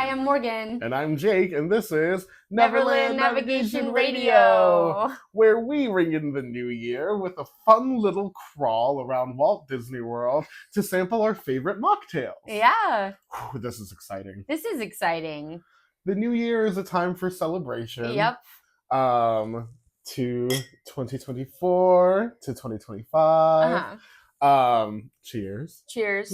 I'm Morgan. And I'm Jake, and this is Neverland Navigation Radio, where we ring in the new year with a fun little crawl around Walt Disney World to sample our favorite mocktails. Yeah. Whew, this is exciting. This is exciting. The new year is a time for celebration. Yep. To 2024, to 2025. Cheers. Cheers.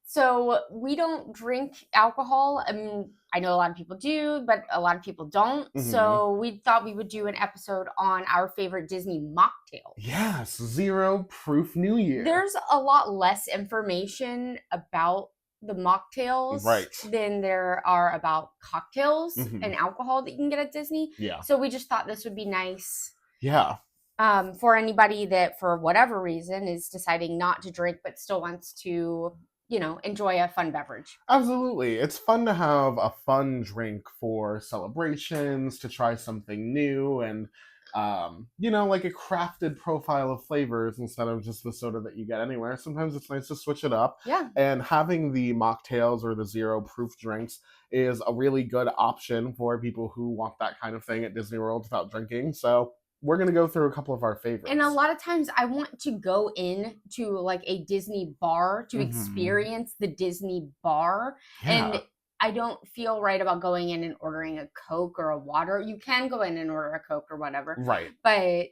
So we don't drink alcohol. I mean, I know a lot of people do, but a lot of people don't. Mhm. So we thought we would do an episode on our favorite Disney mocktails. Yes, 0 proof New Year. There's a lot less information about the mocktails than there are about cocktails and alcohol that you can get at Disney. Yeah. So we just thought this would be nice. Yeah. For anybody that, for whatever reason, is deciding not to drink but still wants to, enjoy a fun beverage. Absolutely. It's fun to have a fun drink for celebrations, to try something new, and, like a crafted profile of flavors instead of just the soda that you get anywhere. Sometimes it's nice to switch it up. Yeah. And having the mocktails or the 0 proof drinks is a really good option for people who want that kind of thing at Disney World without drinking. So we're going to go through a couple of our favorites. And a lot of times I want to go in to like a Disney bar to experience the Disney bar. Yeah. And I don't feel right about going in and ordering a Coke or a water. You can go in and order a Coke or whatever. Right. But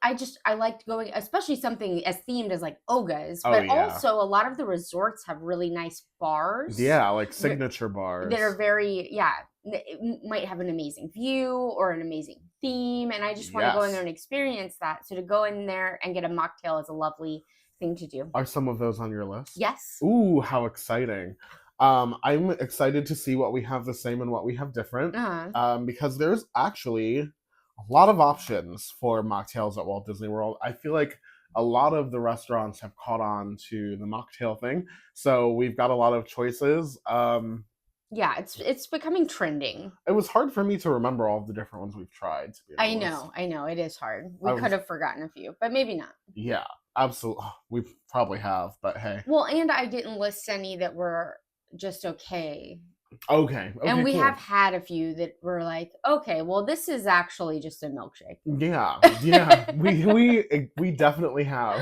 I liked going, especially something as themed as like Oga's, but also a lot of the resorts have really nice bars. Yeah, like signature bars. That are very, it might have an amazing view or an amazing theme, and I just want to go in there and experience that. So to go in there and get a mocktail is a lovely thing to do. Are some of those on your list? Yes. Ooh, how exciting. I'm excited to see what we have the same and what we have different, because there's actually a lot of options for mocktails at Walt Disney World. I feel like a lot of the restaurants have caught on to the mocktail thing, so we've got a lot of choices. Yeah, it's becoming trending. It was hard for me to remember all of the different ones we've tried, to be honest. I know, it is hard. We could have forgotten a few, but maybe not. Yeah, absolutely. We probably have, but hey. Well, and I didn't list any that were just okay. Okay, and we cool. have had a few that were like, okay, well, this is actually just a milkshake. Yeah, we definitely have.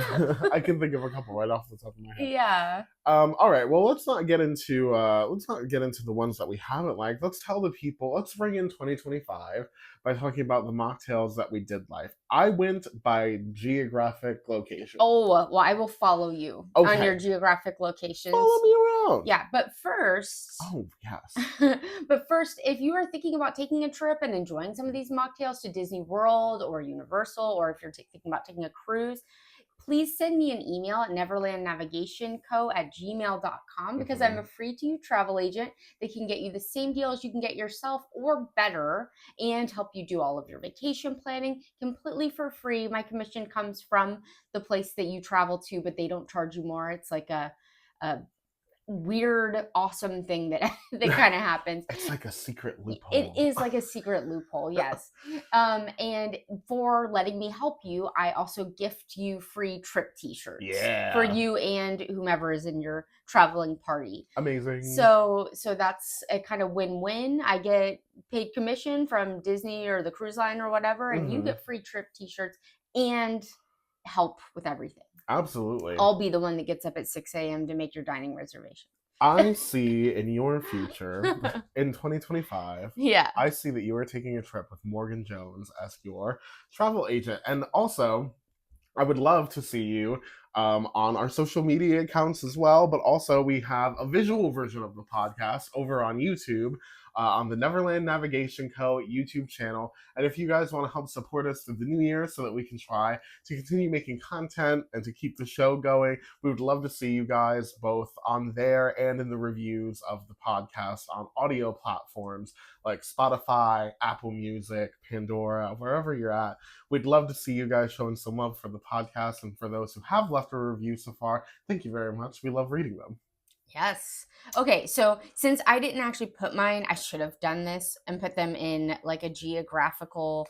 I can think of a couple right off the top of my head. Yeah. All right. Well, let's not get into the ones that we haven't liked. Let's tell the people. Let's bring in 2025 by talking about the mocktails that we did like. I went by geographic location. Oh, well, I will follow you on your geographic locations. Follow me around. Yeah, but first. Oh, yes. But first, if you are thinking about taking a trip and enjoying some of these mocktails to Disney World or Universal, or if you're thinking about taking a cruise, please send me an email at neverlandnavigationco@gmail.com because I'm a free-to-you travel agent that can get you the same deals you can get yourself or better and help you do all of your vacation planning completely for free. My commission comes from the place that you travel to, but they don't charge you more. It's like a weird, awesome thing that kind of happens. It's like a secret loophole. It is like a secret loophole, yes. And for letting me help you, I also gift you free trip t-shirts. Yeah. For you and whomever is in your traveling party. Amazing. So that's a kind of win-win. I get paid commission from Disney or the cruise line or whatever, and you get free trip t-shirts and help with everything. Absolutely. I'll be the one that gets up at 6 a.m. to make your dining reservation. I see in your future, in 2025, I see that you are taking a trip with Morgan Jones as your travel agent. And also, I would love to see you on our social media accounts as well. But also, we have a visual version of the podcast over on YouTube, on the Neverland Navigation Co. YouTube channel. And if you guys want to help support us through the new year so that we can try to continue making content and to keep the show going, we would love to see you guys both on there and in the reviews of the podcast on audio platforms like Spotify, Apple Music, Pandora, wherever you're at. We'd love to see you guys showing some love for the podcast, and for those who have left a review so far, thank you very much. We love reading them. Yes. Okay, so since I didn't actually put mine, I should have done this and put them in like a geographical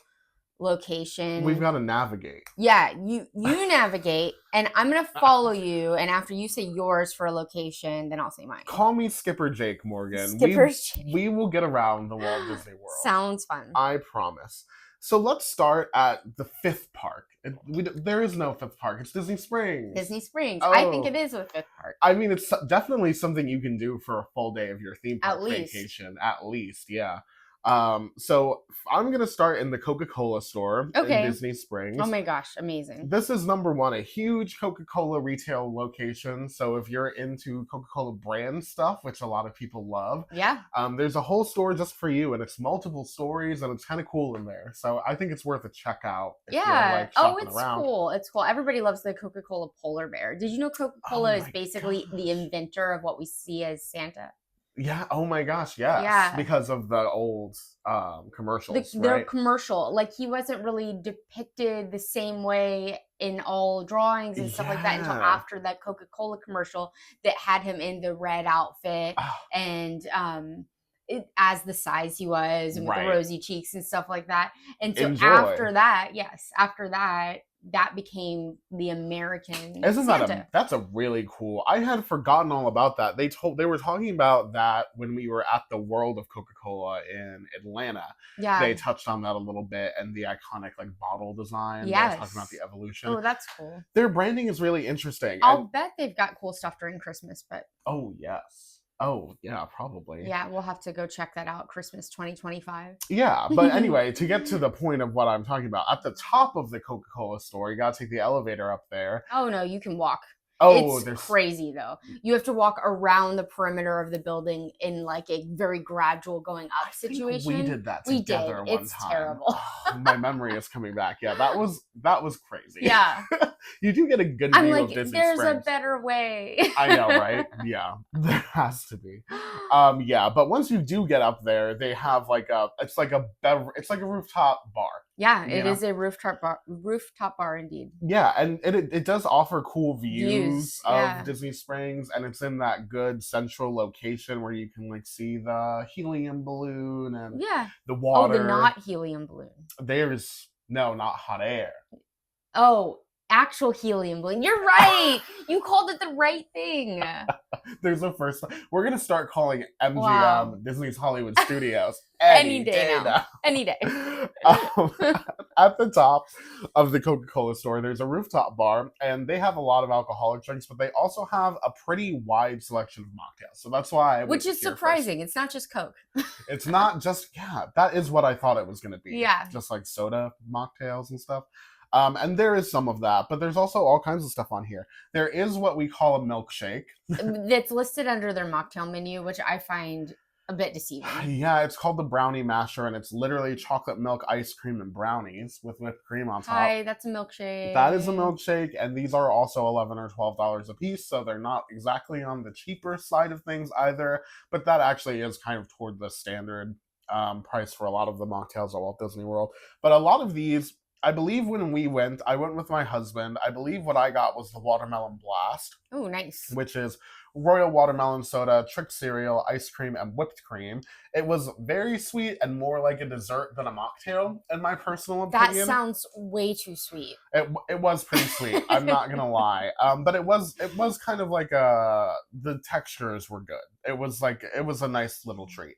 location. We've got to navigate. Yeah, you navigate, and I'm gonna follow you. And after you say yours for a location, then I'll say mine. Call me Skipper Jake Morgan. Jake. We will get around the Walt Disney World. Sounds fun. I promise. So let's start at the fifth park. There is no fifth park. It's Disney Springs. Disney Springs. Oh. I think it is a fifth park. I mean, it's definitely something you can do for a full day of your theme park vacation. At least, yeah. So I'm gonna start in the Coca-Cola store in Disney Springs. Oh my gosh, amazing. This is number one, a huge Coca-Cola retail location. So if you're into Coca-Cola brand stuff, which a lot of people love, there's a whole store just for you, and it's multiple stories, and it's kind of cool in there. So I think it's worth a check out. If you're, like, shopping around. Cool. It's cool. Everybody loves the Coca-Cola polar bear. Did you know Coca-Cola is basically the inventor of what we see as Santa? Yeah. Oh my gosh. Yes. Yeah. Because of the old commercials. Their commercial, like, he wasn't really depicted the same way in all drawings and stuff like that until after that Coca-Cola commercial that had him in the red outfit and as the size he was and with the rosy cheeks and stuff like that. And so after that, that became the American Santa. That's a really cool. I had forgotten all about that. They were talking about that when we were at the World of Coca-Cola in Atlanta. Yeah. They touched on that a little bit, and the iconic, like, bottle design. Yes. They were talking about the evolution. Oh, that's cool. Their branding is really interesting. I'll bet they've got cool stuff during Christmas, but oh yes. Oh, yeah, probably. Yeah, we'll have to go check that out, Christmas 2025. Yeah, but anyway, to get to the point of what I'm talking about, at the top of the Coca-Cola store, you gotta take the elevator up there. Oh, no, you can walk. Oh, it's crazy, though. You have to walk around the perimeter of the building in, like, a very gradual going up situation. We did that together one time. It's terrible. Oh, my memory is coming back. Yeah, that was crazy. Yeah. You do get a good view of Disney there's Springs. A better way. I know, right? Yeah, there has to be. Yeah, but once you do get up there, they have it's like a rooftop bar. Yeah, it is a rooftop bar indeed. Yeah, and it does offer cool views of Disney Springs, and it's in that good central location where you can, like, see the helium balloon and the water. Oh, the not helium balloon. No, not hot air. Oh, actual helium balloon. You're right. You called it the right thing. There's a first. We're gonna start calling MGM Disney's Hollywood Studios any day now. Any day. At the top of the Coca-Cola store, there's a rooftop bar, and they have a lot of alcoholic drinks, but they also have a pretty wide selection of mocktails. So that's why which is surprising. It's not just Coke. It's not just that is what I thought it was gonna be. Yeah. Just like soda mocktails and stuff. And there is some of that, but there's also all kinds of stuff on here. There is what we call a milkshake. That's listed under their mocktail menu, which I find a bit deceiving. Yeah, it's called the Brownie Masher, and it's literally chocolate milk, ice cream, and brownies with whipped cream on top. Hi, that's a milkshake. That is a milkshake, and these are also $11 or $12 a piece, so they're not exactly on the cheaper side of things either, but that actually is kind of toward the standard price for a lot of the mocktails at Walt Disney World. But a lot of these, I believe when I went with my husband. I believe what I got was the Watermelon Blast. Oh, nice. Which is royal watermelon soda, trick cereal, ice cream, and whipped cream. It was very sweet and more like a dessert than a mocktail, in my personal opinion. That sounds way too sweet. It was pretty sweet. I'm not gonna lie. But it was kind of like the textures were good. It was a nice little treat.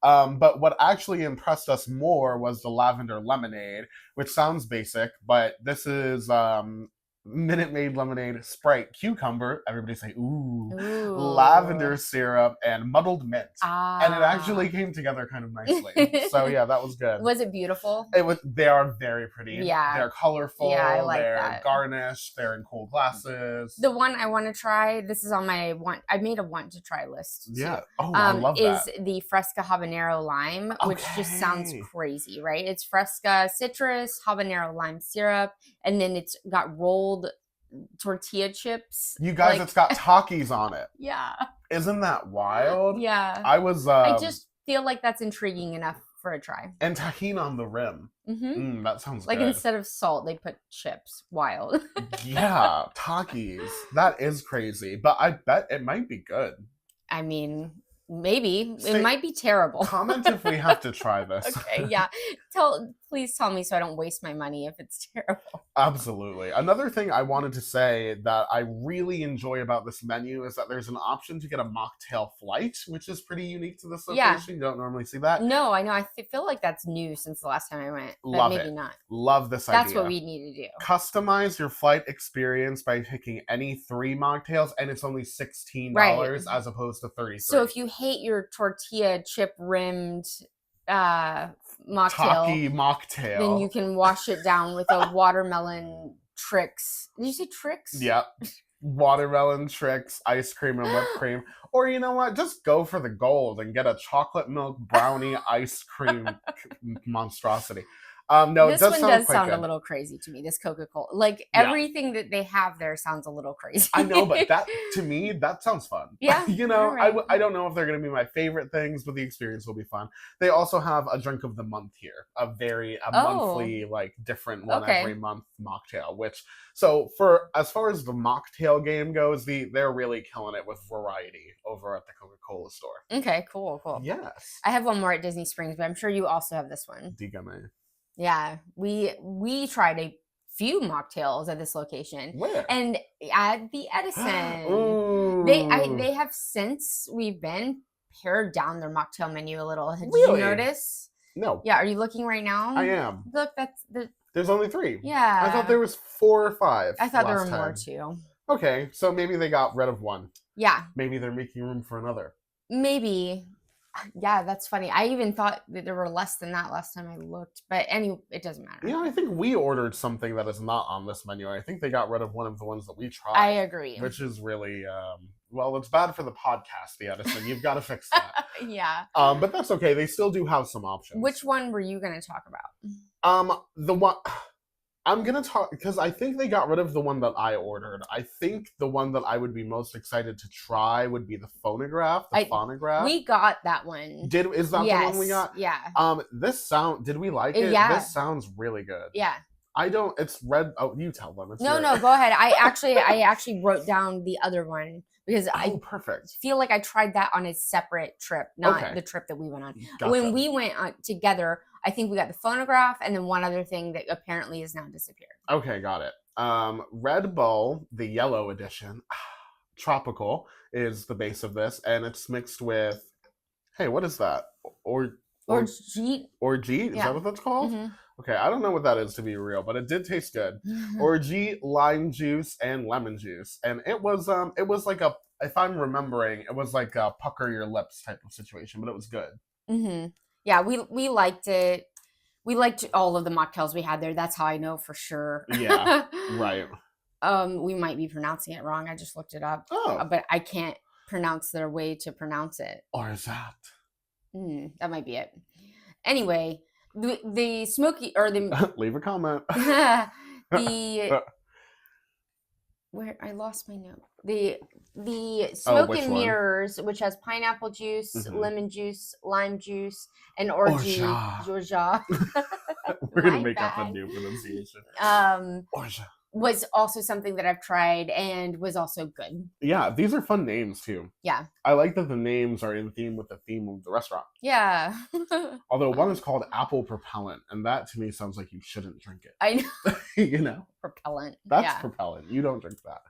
But what actually impressed us more was the lavender lemonade, which sounds basic, but this is Minute Maid lemonade, Sprite, cucumber, everybody say ooh, lavender syrup, and muddled mint. And it actually came together kind of nicely. So yeah, that was good. Was it beautiful? They are very pretty. Yeah. They're colorful. Yeah, I like they're that. garnished. They're in cool glasses. The one I want to try, this is on my I made a want to try list. Yeah. Oh, I love that. Is the Fresca habanero lime, which just sounds crazy, right? It's Fresca citrus, habanero lime syrup, and then it's got rolled tortilla chips. You guys, it's got Takis on it. Yeah. Isn't that wild? Yeah. I just feel like that's intriguing enough for a try. And tahini on the rim. Mm-hmm. That sounds like good. Instead of salt, they put chips. Wild. Yeah, Takis. That is crazy. But I bet it might be good. I mean, Maybe. It might be terrible. Comment if we have to try this. Okay, yeah. Please tell me so I don't waste my money if it's terrible. Absolutely. Another thing I wanted to say that I really enjoy about this menu is that there's an option to get a mocktail flight, which is pretty unique to this location. Yeah. You don't normally see that. No, I know. I feel like that's new since the last time I went. But Love maybe it. Not. Love this idea. That's what we need to do. Customize your flight experience by picking any 3 mocktails, and it's only $16 as opposed to $33. So if you hate your tortilla chip rimmed mocktail, then you can wash it down with a watermelon Trix. Did you say Trix? Yep. Watermelon Trix, ice cream and whipped cream. Or you know what? Just go for the gold and get a chocolate milk brownie ice cream monstrosity. No, this one does sound a little crazy to me. This Coca-Cola, like everything that they have there, sounds a little crazy. I know, but that to me, that sounds fun. Yeah, you know, I don't know if they're going to be my favorite things, but the experience will be fun. They also have a drink of the month here, a monthly, like different one every month mocktail. So for as far as the mocktail game goes, they're really killing it with variety over at the Coca-Cola store. Okay, cool. Yes, I have one more at Disney Springs, but I'm sure you also have this one. Dígame. Yeah, we tried a few mocktails at this location. Where? And at the Edison. They have, since we've been, pared down their mocktail menu a little. Did you notice? No. Yeah, are you looking right now? I am. Look, there's only 3. Yeah. I thought there was 4 or 5. I thought there were more too. Okay, so maybe they got rid of one. Yeah. Maybe they're making room for another. Maybe. Yeah, that's funny. I even thought that there were less than that last time I looked. But anyway, it doesn't matter. Yeah, I think we ordered something that is not on this menu. I think they got rid of one of the ones that we tried. I agree. Which is really, well, it's bad for the podcast, the Edison. You've got to fix that. Yeah. But that's okay. They still do have some options. Which one were you going to talk about? The one... I'm going to talk, because I think they got rid of the one that I ordered. I think the one that I would be most excited to try would be the phonograph, phonograph. We got that one. Is that the one we got? Yeah. Did we like it? Yeah. This sounds really good. Yeah. It's red. Oh, you tell them. No, go ahead. I actually wrote down the other one because perfect. Feel like I tried that on a separate trip, not the trip that we went on. Gotcha. When we went together, I think we got the phonograph and then one other thing that apparently has now disappeared. Okay, got it. Red Bull, the yellow edition, tropical is the base of this, and it's mixed with, hey, what is that? Orgeat? Is that what that's called? Mm-hmm. Okay, I don't know what that is to be real, but it did taste good. Orgeat, lime juice, and lemon juice, and it was like a, if I'm remembering, it was like a pucker your lips type of situation, but it was good. Mm-hmm. Yeah, we liked it. We liked all of the mocktails we had there. That's how I know for sure. Yeah, right. We might be pronouncing it wrong. I just looked it up. Oh. But I can't pronounce their way to pronounce it. Or is that? That might be it. Anyway, the smoky, or the... Leave a comment. Where I lost my note. The smoke and mirrors, which has pineapple juice, lemon juice, lime juice, and orgeat. We're gonna make up a new pronunciation. Was also something that I've tried and was also good. Yeah, these are fun names too. Yeah. I like that the names are in theme with the theme of the restaurant. Yeah. Although one is called Apple Propellant, and that to me sounds like you shouldn't drink it. I know. You know? Propellant. That's propellant. You don't drink that.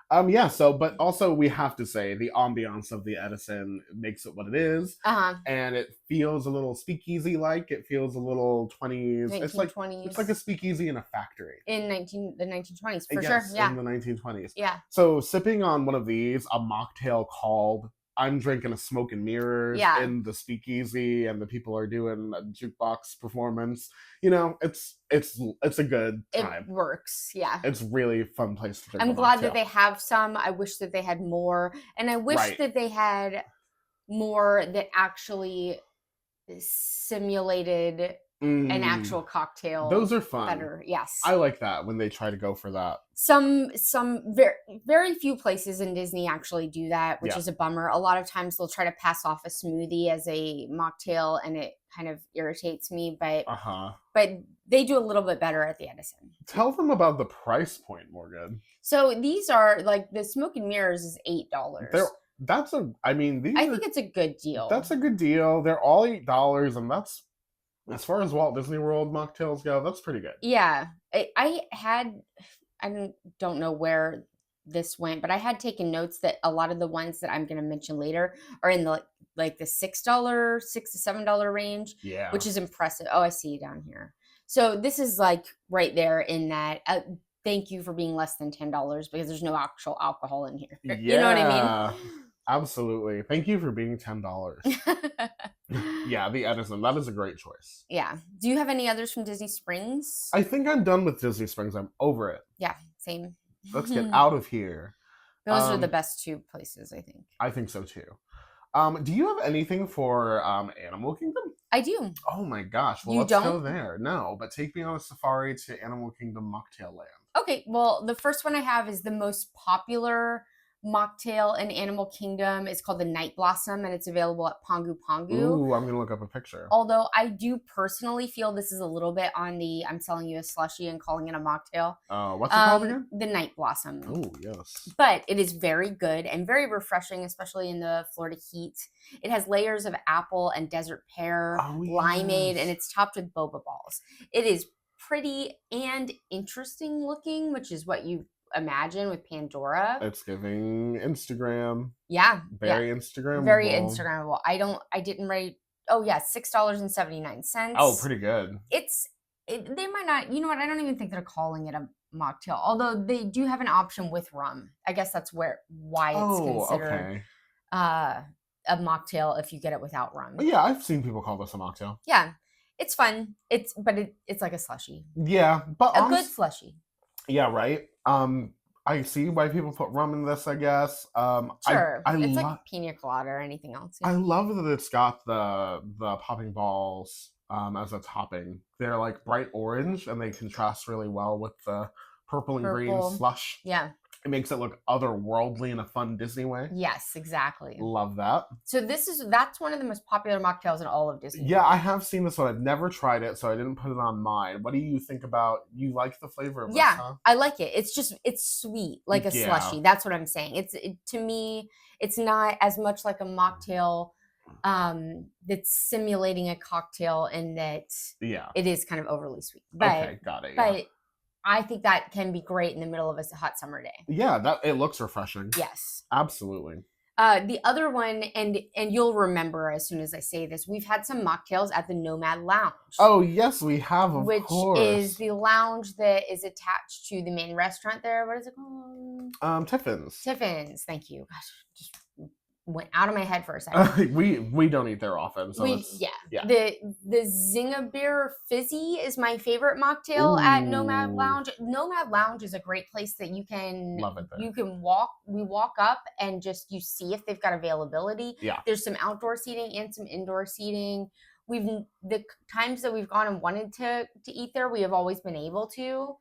But also we have to say the ambiance of the Edison makes it what it is. And it feels a little speakeasy-like. It feels a little 20s. 1920s. It's like a speakeasy in a factory. In the 1920s, for sure. Yeah. In the 1920s. Yeah. So sipping on one of these, a mocktail called I'm drinking a smoke and mirrors in the speakeasy, and the people are doing a jukebox performance. You know, it's a good time. It works, yeah. It's really a fun place to drink. I'm glad that they have some. I wish that they had more, and I wish that they had more that actually simulated an actual cocktail. Those are fun. Better, yes. I like that when they try to go for that. Some very few places in Disney actually do that, which is a bummer. A lot of times they'll try to pass off a smoothie as a mocktail, and it kind of irritates me. But they do a little bit better at the Edison. Tell them about the price point, Morgan. So these are like the Smoke and Mirrors is $8. I think it's a good deal. That's a good deal. They're all $8, and that's, as far as Walt Disney World mocktails go, that's pretty good. Yeah. I don't know where this went, but I had taken notes that a lot of the ones that I'm going to mention later are in the like the $6, $6 to $7 range, Yeah. which is impressive. Oh, I see you down here. So this is like right there in that. Thank you for being less than $10 because there's no actual alcohol in here. Yeah, you know what I mean? Absolutely. Thank you for being $10. Yeah, the Edison. That is a great choice. Yeah. Do you have any others from Disney Springs? I think I'm done with Disney Springs. I'm over it. Yeah, same. Let's get out of here. Those are the best two places, I think. I think so too. Do you have anything for Animal Kingdom? I do. Oh my gosh. Well, let's go there. No, but take me on a safari to Animal Kingdom Mocktail Land. Okay, well, the first one I have is the most popular mocktail in Animal Kingdom. It's called the Night Blossom, and it's available at Pongu Pongu. Ooh, I'm going to look up a picture. Although I do personally feel this is a little bit on the I'm selling you a slushie and calling it a mocktail. What's it called again? The Night Blossom. Oh, yes. But it is very good and very refreshing, especially in the Florida heat. It has layers of apple and desert pear, limeade, and it's topped with boba balls. It is pretty and interesting looking, which is what you imagine with Pandora. It's giving Instagram. Yeah. Very Instagrammable. Very Instagrammable. I didn't write. Oh yeah, $6.79. Oh, pretty good. They might not, you know what? I don't even think they're calling it a mocktail, although they do have an option with rum. I guess that's why it's considered a mocktail if you get it without rum. Yeah, I've seen people call this a mocktail. Yeah, it's fun. It's like a slushie. Yeah, but a good slushie. Yeah, right. I see why people put rum in this, I guess. Sure. It's like pina colada or anything else. Yeah. I love that it's got the popping balls as a topping. They're like bright orange and they contrast really well with the purple and green slush. Yeah. It makes it look otherworldly in a fun Disney way. Yes, exactly. Love that. So that's one of the most popular mocktails in all of Disney. Yeah, I have seen this one. I've never tried it, so I didn't put it on mine. What do you think about? You like the flavor of this? Yeah, huh? I like it. It's sweet, like a slushie. That's what I'm saying. To me, it's not as much like a mocktail that's simulating a cocktail in that it is kind of overly sweet. But, okay, got it. Yeah. But I think that can be great in the middle of a hot summer day. Yeah, it looks refreshing. Yes. Absolutely. The other one, and you'll remember as soon as I say this, we've had some mocktails at the Nomad Lounge. Oh, yes, we have, of course. Which is the lounge that is attached to the main restaurant there. What is it called? Tiffin's. Tiffin's, thank you. Gosh, just went out of my head for a second. We don't eat there often, so yeah. The Zinger Beer Fizzy is my favorite mocktail at Nomad Lounge. Nomad Lounge is a great place that you can love it there. You can walk. We walk up and you see if they've got availability. Yeah. There's some outdoor seating and some indoor seating. The times that we've gone and wanted to eat there, we have always been able to.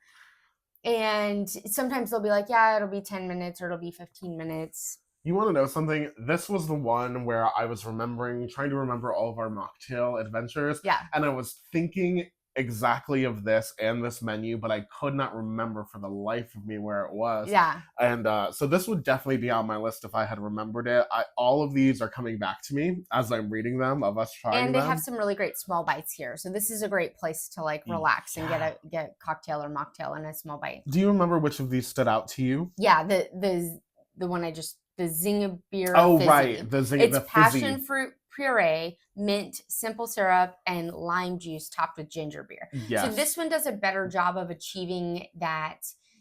And sometimes they'll be like, yeah, it'll be 10 minutes or it'll be 15 minutes. You want to know something? This was the one where I was trying to remember all of our mocktail adventures. Yeah. And I was thinking exactly of this and this menu, but I could not remember for the life of me where it was. Yeah. And so this would definitely be on my list if I had remembered it. All of these are coming back to me as I'm reading them, of us trying them. And they have some really great small bites here. So this is a great place to like relax and get cocktail or mocktail in a small bite. Do you remember which of these stood out to you? Yeah, the one the Zinger Beer Fizzy. Right. It's passion fruit puree, mint, simple syrup, and lime juice topped with ginger beer. Yes. So this one does a better job of achieving that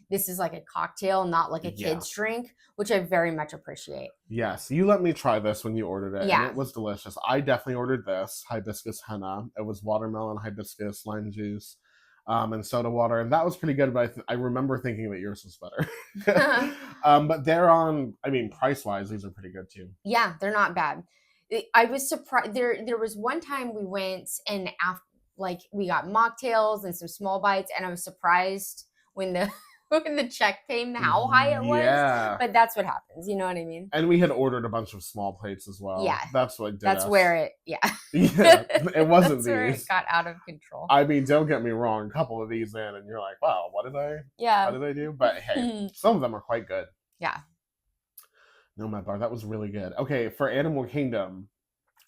this is like a cocktail, not like a kid's drink, which I very much appreciate. Yes. You let me try this when you ordered it, yeah. and it was delicious. I definitely ordered this, hibiscus henna. It was watermelon, hibiscus, lime juice, and soda water, and that was pretty good, but I remember thinking that yours was better. But they're on, price-wise, these are pretty good too. Yeah, they're not bad. I was surprised. There was one time we went and we got mocktails and some small bites, and I was surprised when the check came how high it was. Yeah. But that's what happens. You know what I mean? And we had ordered a bunch of small plates as well. Yeah. That's what did That's where it, yeah, it wasn't that's these. where it got out of control. Don't get me wrong. A couple of these in, and you're like, wow, what did I do? But hey, some of them are quite good. Yeah. Nomad bar. That was really good. Okay, for Animal Kingdom,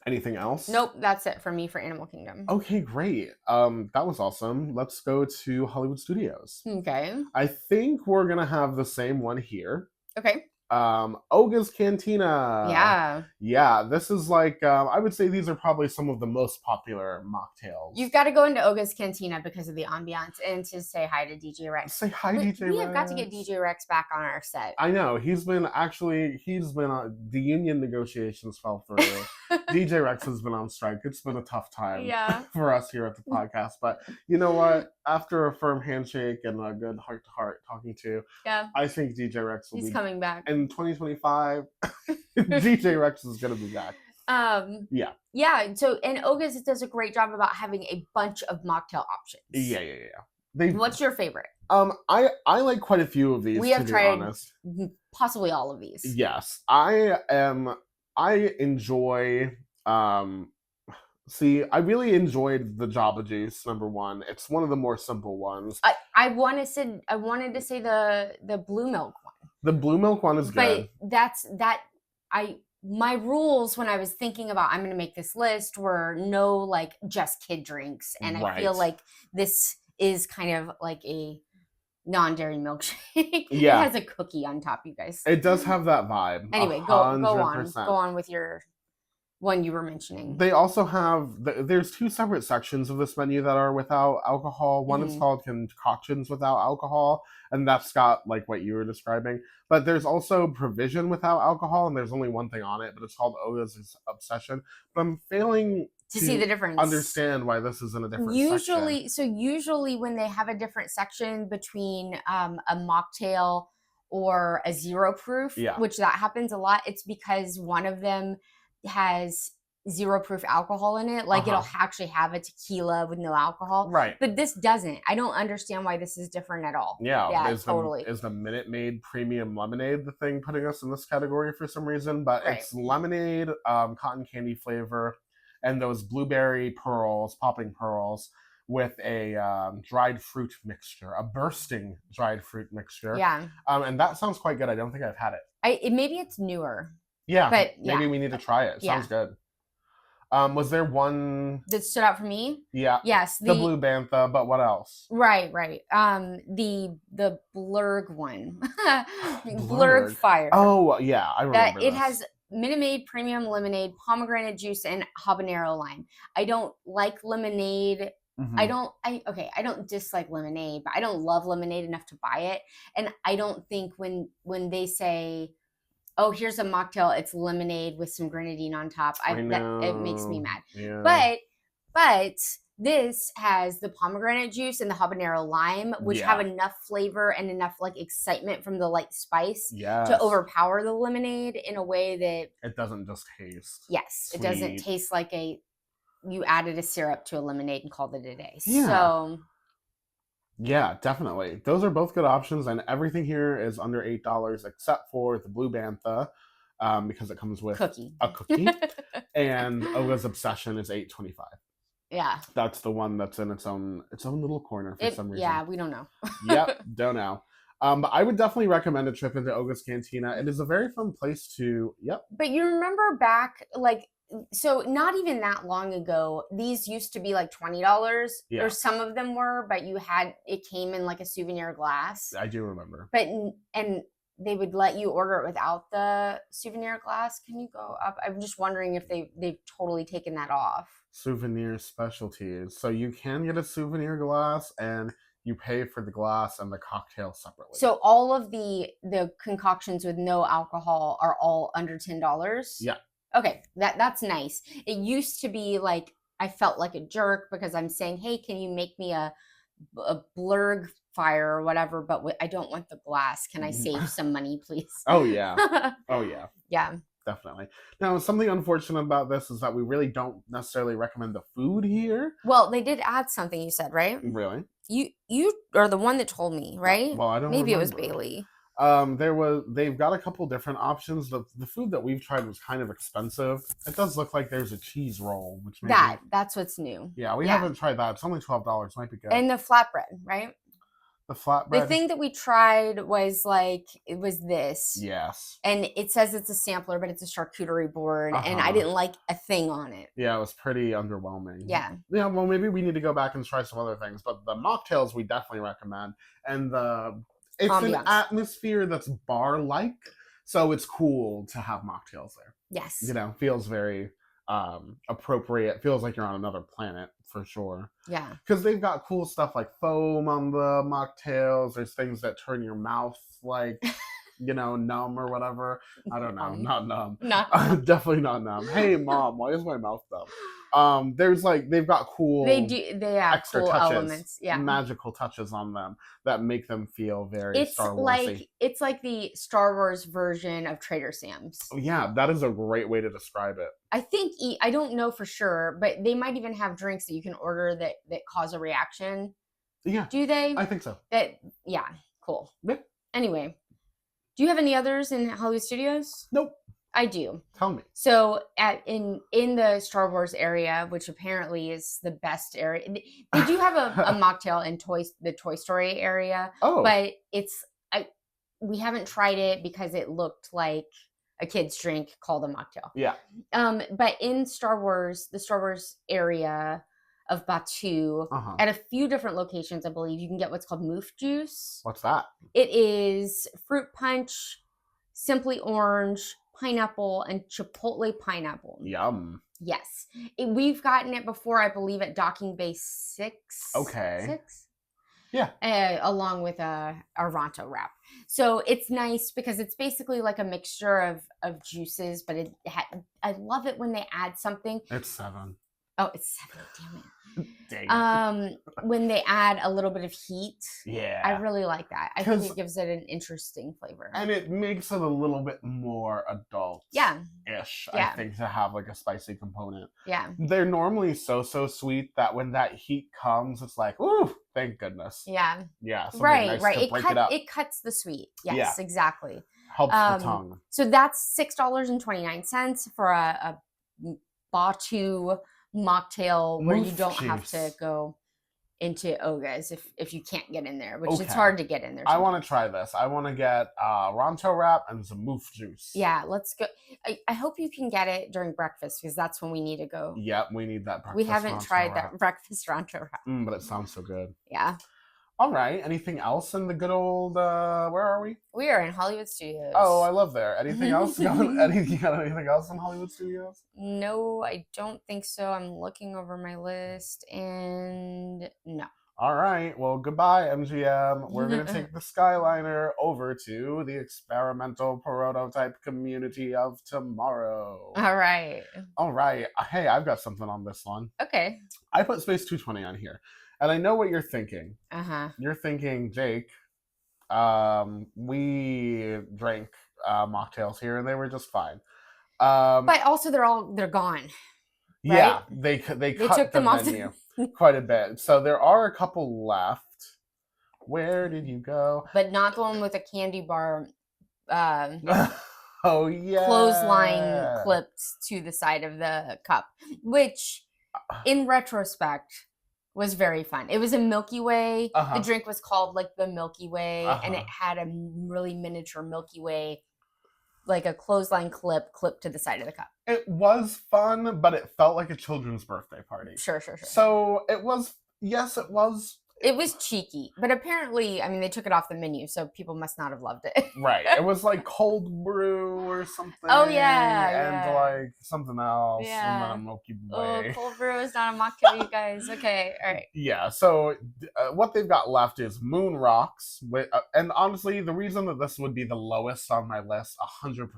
anything else? Nope, that's it for me for Animal Kingdom. Okay, great. That was awesome. Let's go to Hollywood Studios. Okay. I think we're gonna have the same one here. Okay. Oga's Cantina. Yeah. Yeah, this is like, I would say these are probably some of the most popular mocktails. You've got to go into Oga's Cantina because of the ambiance and to say hi to DJ Rex. Say hi, DJ Rex. We have got to get DJ Rex back on our set. I know. He's been on, the union negotiations fell through. DJ Rex has been on strike. It's been a tough time for us here at the podcast. But you know what? After a firm handshake and a good heart-to-heart talking to, I think DJ Rex will be coming back. In 2025, DJ Rex is going to be back. Yeah. So, and Oga's does a great job about having a bunch of mocktail options. Yeah. What's your favorite? I like quite a few of these. We have tried possibly all of these. Yes, I enjoy. I really enjoyed the Java Juice -- It's one of the more simple ones. I wanted to say the blue milk one. The blue milk one is good. But my rules when I was thinking about I'm going to make this list were no like just kid drinks, and I feel like this is kind of like a non-dairy milkshake. Yeah. It has a cookie on top, you guys. It does have that vibe. Anyway, go on with your one you were mentioning. They also have there's two separate sections of this menu that are without alcohol. One is called concoctions without alcohol, and that's got like what you were describing. But there's also provision without alcohol, and there's only one thing on it, but it's called Oga's Obsession. But I'm failing to see the difference. Understand why this is in a different section. So usually when they have a different section between a mocktail or a zero proof, which that happens a lot, it's because one of them has zero proof alcohol in it. Like it'll actually have a tequila with no alcohol. Right. But this doesn't. I don't understand why this is different at all. Yeah, totally. Is the Minute Maid premium lemonade the thing putting us in this category for some reason? But it's lemonade, cotton candy flavor, and those blueberry pearls, popping pearls, with a dried fruit mixture, a bursting dried fruit mixture. Yeah. And that sounds quite good. I don't think I've had it. Maybe it's newer. Yeah, but maybe we need to try it. Sounds good. Was there one that stood out for me? Yeah. Yes. The Blue Bantha, but what else? Right. The Blurg one. Blurg Fire. Oh, yeah. I remember that. It has Minute Maid premium lemonade, pomegranate juice, and habanero lime. I don't like lemonade. I don't dislike lemonade, but I don't love lemonade enough to buy it. And I don't think when they say, oh, here's a mocktail, it's lemonade with some grenadine on top, it makes me mad. Yeah. But this has the pomegranate juice and the habanero lime, which have enough flavor and enough like excitement from the light spice to overpower the lemonade in a way that it doesn't just taste. Yes, sweet. It doesn't taste like you added a syrup to a lemonade and called it a day. Yeah. So yeah, definitely. Those are both good options, and everything here is under $8 except for the Blue Bantha, because it comes with a cookie. And Oga's Obsession is $8.25. Yeah. That's the one that's in its own little corner for some reason. Yeah, we don't know. Yep, don't know. But I would definitely recommend a trip into Oga's Cantina. It is a very fun place to. But you remember back, like, so not even that long ago, these used to be like $20, or some of them were, but it came in like a souvenir glass. I do remember. And they would let you order it without the souvenir glass. Can you go up? I'm just wondering if they've totally taken that off. Souvenir specialties. So you can get a souvenir glass, and you pay for the glass and the cocktail separately. So all of the concoctions with no alcohol are all under $10? Yeah. Okay, that's nice. It used to be like I felt like a jerk because I'm saying, hey, can you make me a Blurg Fire or whatever, but I don't want the glass. Can I save some money, please? Oh, yeah. Oh, yeah. Yeah. Definitely. Now, something unfortunate about this is that we really don't necessarily recommend the food here. Well, they did add something, you said, right? Really? You are the one that told me, right? Well, I don't Maybe remember. It was Bailey. They've got a couple different options. The food that we've tried was kind of expensive. It does look like there's a cheese roll, which that's what's new. Yeah, we haven't tried that. It's only $12. Might be good. And the flatbread, right? The flatbread. The thing that we tried was like, it was this. Yes. And it says it's a sampler, but it's a charcuterie board, and I didn't like a thing on it. Yeah, it was pretty underwhelming. Yeah. Yeah, well, maybe we need to go back and try some other things, but the mocktails we definitely recommend. And it's ambiance. An atmosphere that's bar-like, so it's cool to have mocktails there. Yes. You know, feels very appropriate. Feels like you're on another planet for sure. Yeah. Because they've got cool stuff like foam on the mocktails. There's things that turn your mouth like, you know, numb or whatever. I don't know. Not numb. Definitely not numb. Hey, Mom, why is my mouth numb? There's like, they've got cool. They have extra cool touches, elements. Yeah. Magical touches on them that make them feel very Star Wars-y. It's like the Star Wars version of Trader Sam's. Oh, yeah, that is a great way to describe it. I think, I don't know for sure, but they might even have drinks that you can order that cause a reaction. Yeah. Do they? I think so. Yeah, cool. Yeah. Anyway, do you have any others in Hollywood Studios? Nope. I do. Tell me. So in the Star Wars area, which apparently is the best area, they do have a mocktail in the Toy Story area. Oh. But we haven't tried it because it looked like a kid's drink called a mocktail. Yeah. But in Star Wars, the Star Wars area of Batuu, at a few different locations, I believe, you can get what's called moof juice. What's that? It is fruit punch, simply orange, pineapple, and chipotle pineapple. Yum. Yes. We've gotten it before, I believe, at Docking Bay 6. Okay. 6? Yeah. Along with a Ronto wrap. So it's nice because it's basically like a mixture of juices, but I love it when they add something. It's 7. Oh, it's 7. Damn it. Dang it. When they add a little bit of heat. Yeah. I really like that. I think it gives it an interesting flavor. And it makes it a little bit more adult. Yeah. Ish, I think, to have like a spicy component. Yeah. They're normally so sweet that when that heat comes, it's like, ooh, thank goodness. Yeah. Yeah. Right. It cuts the sweet. Yes, exactly. Helps the tongue. So that's $6.29 for a Batuu mocktail where you don't have to go into Oga's if you can't get in there, which it's hard to get in there. I want to try this. I want to get Ronto wrap and some moof juice. Yeah, let's go. I hope you can get it during breakfast because that's when we need to go. Yep, we need that breakfast. We haven't tried that breakfast Ronto wrap. But it sounds so good. Yeah. All right. Anything else in the good old? Where are we? We are in Hollywood Studios. Oh, I love there. Anything else? Anything else in Hollywood Studios? No, I don't think so. I'm looking over my list, and no. All right. Well, goodbye, MGM. We're gonna take the Skyliner over to the experimental prototype community of tomorrow. All right. All right. Hey, I've got something on this one. Okay. I put Space 220 on here. And I know what you're thinking. Uh-huh. You're thinking, Jake, we drank mocktails here and they were just fine. But also they're gone. Right? Yeah, they cut took the menu quite a bit. So there are a couple left. Where did you go? But not the one with a candy bar. Oh yeah. Clothesline clipped to the side of the cup, which, in retrospect, was very fun. It was a Milky Way. The drink was called like the Milky Way, and it had a really miniature Milky Way, like a clothesline clipped to the side of the cup. It was fun, but it felt like a children's birthday party. Sure. So it was. Yes, it was. It was cheeky, but apparently, I mean, they took it off the menu, so people must not have loved it. Right. It was like cold brew or something. Oh, yeah. And like something else. Yeah. And then a Milky Way. Oh, cold brew is not a mocktail, you guys. Okay. All right. Yeah. So what they've got left is Moon Rocks. And honestly, the reason that this would be the lowest on my list, 100%,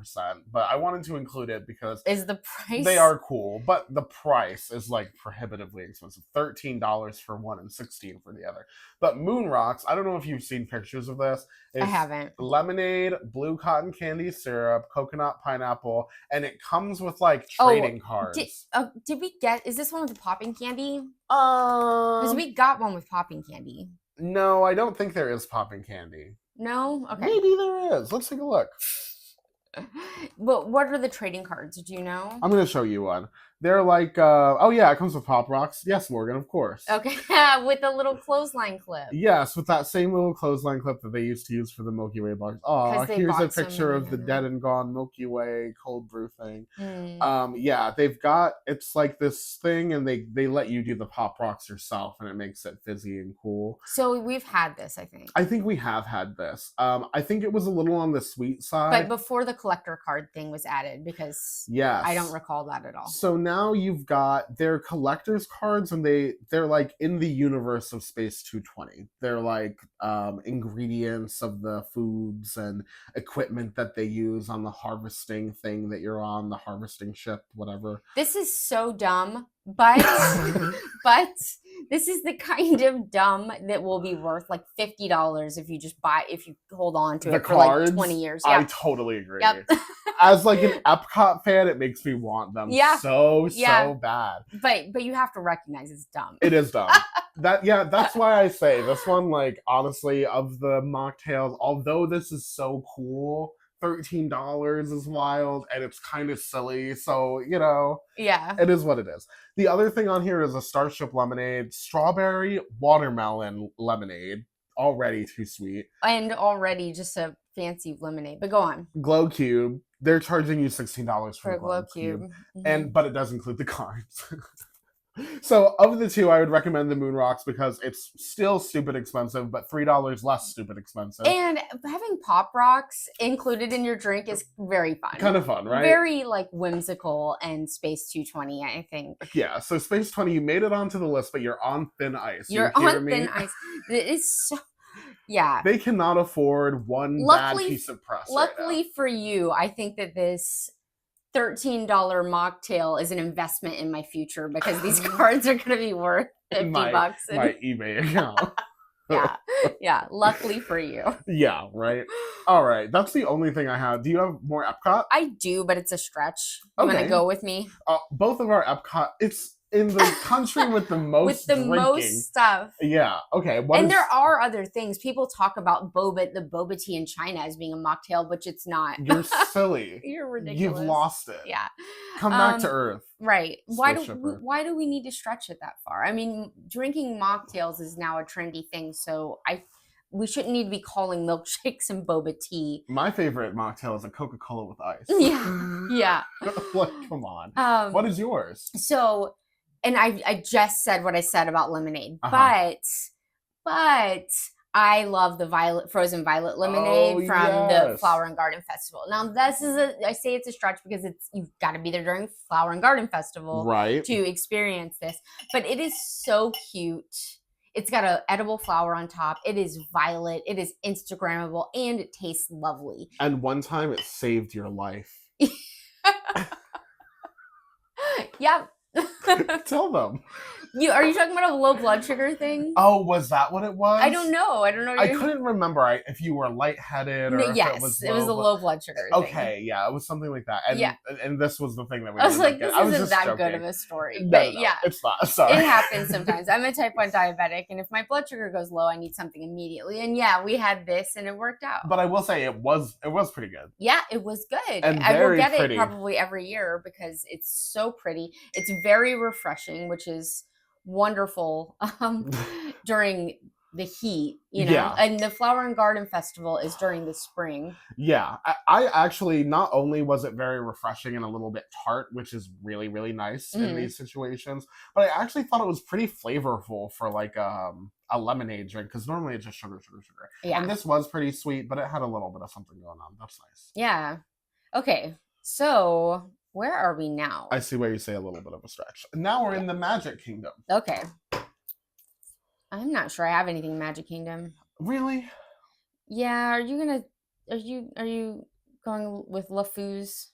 but I wanted to include it because is the price. They are cool, but the price is like prohibitively expensive. $13 for one and $16 for the other. But Moon Rocks, I don't know if you've seen pictures of this. I haven't. Lemonade, blue cotton candy syrup, coconut pineapple, and it comes with like trading cards. Did we get? Is this one with the popping candy? Because we got one with popping candy. No, I don't think there is popping candy. No? Okay. Maybe there is. Let's take a look. But what are the trading cards? Do you know? I'm going to show you one. They're like, oh yeah, it comes with Pop Rocks. Yes, Morgan, of course. Okay, with a little clothesline clip. Yes, with that same little clothesline clip that they used to use for the Milky Way bars. Oh, here's a picture of the dead and gone Milky Way cold brew thing. Yeah, they've got, it's like this thing, and they let you do the Pop Rocks yourself, and it makes it fizzy and cool. So we've had this, I think. I think we have had this. I think it was a little on the sweet side. But before the collector card thing was added, because I don't recall that at all. So now you've got their collector's cards, and they're like in the universe of Space 220. They're like ingredients of the foods and equipment that they use on the harvesting thing that you're on, the harvesting ship, whatever. This is so dumb, but but this is the kind of dumb that will be worth like $50 if you hold on to it for like 20 years. Yeah. I totally agree. Yep. As like an Epcot fan, it makes me want them so bad. But you have to recognize it's dumb. It is dumb. That's why I say this one, like, honestly, of the mocktails, although this is so cool, $13 is wild, and it's kind of silly, so, it is what it is. The other thing on here is a Starship Lemonade, strawberry watermelon lemonade, already too sweet. And already just a fancy lemonade, but go on. Glow Cube, they're charging you $16 for a Glow Cube. Mm-hmm. But it does include the cards. So of the two, I would recommend the Moon Rocks because it's still stupid expensive, but $3 less stupid expensive. And having Pop Rocks included in your drink is very fun. Kind of fun, right? Very like whimsical and Space 220, I think. Yeah, so Space 20, you made it onto the list, but you're on thin ice. You're on thin ice. It is so... Yeah. They cannot afford one bad piece of press. Luckily for you, I think that this $13 mocktail is an investment in my future because these cards are going to be worth $50. My eBay account. Yeah. Luckily for you. Yeah, right. All right. That's the only thing I have. Do you have more Epcot? I do, but it's a stretch. You want to go with me? Both of our Epcot, it's in the country with the most most stuff. Yeah. Okay. There are other things. People talk about the boba tea in China as being a mocktail, which it's not. You're silly. You're ridiculous. You've lost it. Yeah. Come back to Earth. Right. Why do we need to stretch it that far? I mean, drinking mocktails is now a trendy thing, so we shouldn't need to be calling milkshakes and boba tea. My favorite mocktail is a Coca-Cola with ice. Yeah. Like, come on. What is yours? So, and I just said what I said about lemonade, but I love the frozen violet lemonade from the Flower and Garden Festival. Now, I say it's a stretch because you've got to be there during Flower and Garden Festival to experience this, but it is so cute. It's got an edible flower on top. It is violet. It is Instagrammable, and it tastes lovely. And one time it saved your life. Yep. Tell them. Are you talking about a low blood sugar thing? Oh, was that what it was? I don't know. I couldn't remember if you were lightheaded or if it was low. It was a low blood sugar thing. Okay, yeah, it was something like that. And this was the thing that we I was like, this isn't that good of a story. But no, it's not. Sorry. It happens sometimes. I'm a type 1 diabetic, and if my blood sugar goes low, I need something immediately. And we had this, and it worked out. But I will say it was pretty good. Yeah, it was good. And I will get it probably every year because it's so pretty. It's very refreshing, which is wonderful during the heat, and the Flower and Garden Festival is during the spring. Yeah, I actually, not only was it very refreshing and a little bit tart, which is really, really nice in these situations, but I actually thought it was pretty flavorful for like a lemonade drink, because normally it's just sugar. Yeah. And this was pretty sweet, but it had a little bit of something going on. That's nice. Yeah. Okay, so where are we now? I see where you say a little bit of a stretch. Now we're in the Magic Kingdom. Okay. I'm not sure I have anything in Magic Kingdom. Really? Yeah. Are you going with LeFou's?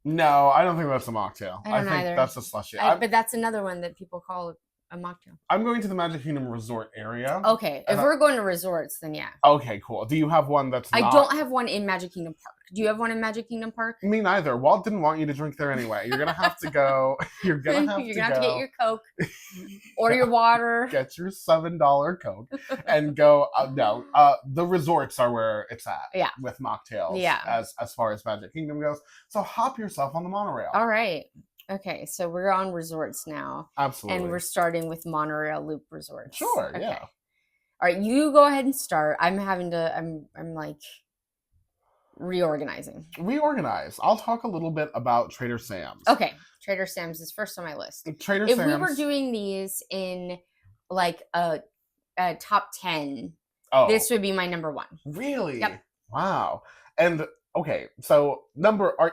No, I don't think that's a mocktail. I think either. That's a slushie. But that's another one that people call a mocktail. I'm going to the Magic Kingdom Resort area. Okay. If we're going to resorts, then yeah. Okay, cool. Do you have one that's not... I don't have one in Magic Kingdom Park. Do you have one in Magic Kingdom Park? Me neither. Walt didn't want you to drink there anyway. You're going to have to go. You're going to have to get your Coke or your water. Get your $7 Coke and go. No, the resorts are where it's at. Yeah. With mocktails. Yeah. As far as Magic Kingdom goes. So hop yourself on the monorail. All right. Okay, so we're on resorts now. Absolutely. And we're starting with Monorail Loop Resorts. Sure, okay. Yeah. All right, you go ahead and start. I'm like reorganizing. Reorganize. I'll talk a little bit about Trader Sam's. Okay, Trader Sam's is first on my list. If we were doing these in like a top 10, this would be my number 1. Really? Yep. Wow. And okay, so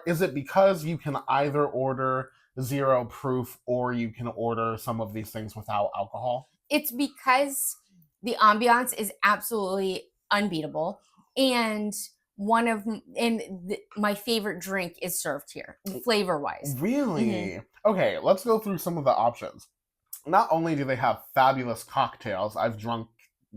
is it because you can either order 0 proof or you can order some of these things without alcohol? It's because the ambiance is absolutely unbeatable, and my favorite drink is served here, flavor wise. Really? Mm-hmm. Okay, let's go through some of the options. Not only do they have fabulous cocktails, I've drunk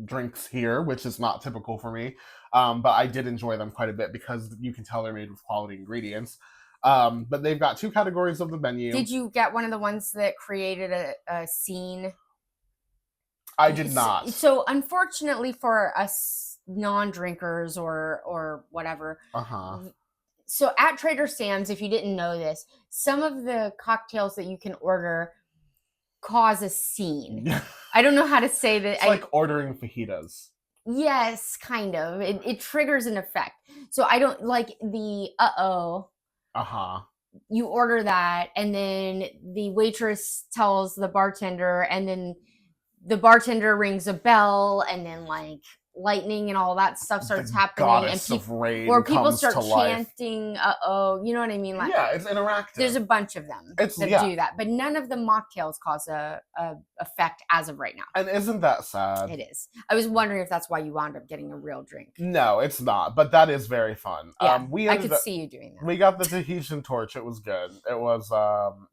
drinks here, which is not typical for me, but I did enjoy them quite a bit because you can tell they're made with quality ingredients. But they've got 2 categories of the menu. Did you get one of the ones that created a scene? I did not. So unfortunately for us non-drinkers or whatever. So at Trader Sam's, if you didn't know this, some of the cocktails that you can order cause a scene. I don't know how to say that. It's like ordering fajitas. Yes, kind of. It triggers an effect. So I don't like the you order that, and then the waitress tells the bartender, and then the bartender rings a bell, and then like lightning and all that stuff starts happening, and people start chanting you know what I mean? Like, yeah, it's interactive. There's a bunch of them that do that, but none of the mocktails cause a effect as of right now. And isn't that sad? It is. I was wondering if that's why you wound up getting a real drink. No, it's not, but that is very fun. Yeah, I could see you doing that. We got the Tahitian torch. It was good. It was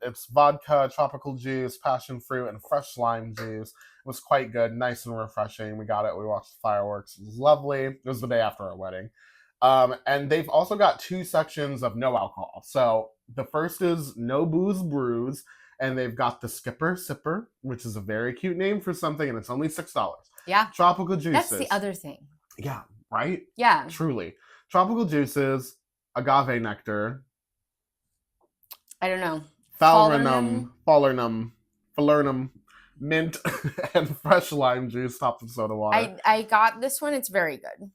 it's vodka, tropical juice, passion fruit, and fresh lime juice. It was quite good, nice and refreshing. We got it. We watched the fireworks. It was lovely. It was the day after our wedding. And they've also got 2 sections of no alcohol. So the first is no booze brews, and they've got the Skipper Sipper, which is a very cute name for something, and it's only $6. Yeah. Tropical juices. That's the other thing. Yeah, right? Yeah. Truly. Tropical juices, agave nectar. I don't know. Falernum, mint, and fresh lime juice topped with soda water. I got this one. It's very good.